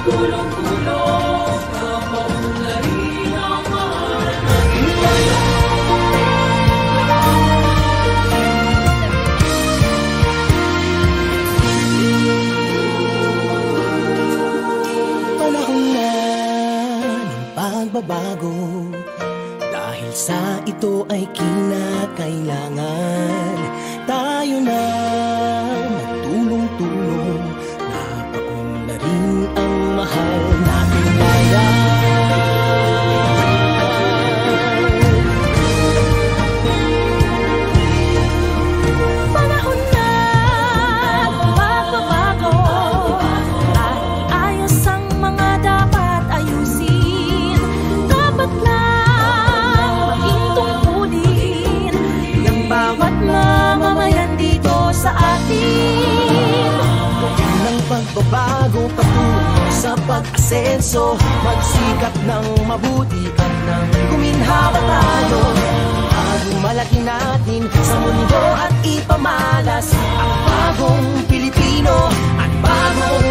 Kulong-kulong na maunlarin ang mahal na hiwalay. Panahon na ng pagbabago, dahil sa ito ay kinakailangan tayo na magtulong-tulong na paunlarin ang mahal nating bayan. Panahon na magbabago, at ayos ang mga dapat ayusin. Dapat lang maging tungkulin ng bawat mamamayan dito sa atin. Ng pagbabago patungo sa pag-asenso, magsikap ng mabuti at nang guminhawa tayo. Malaki natin sa mundo at ipamalas ang bagong Pilipino at bagong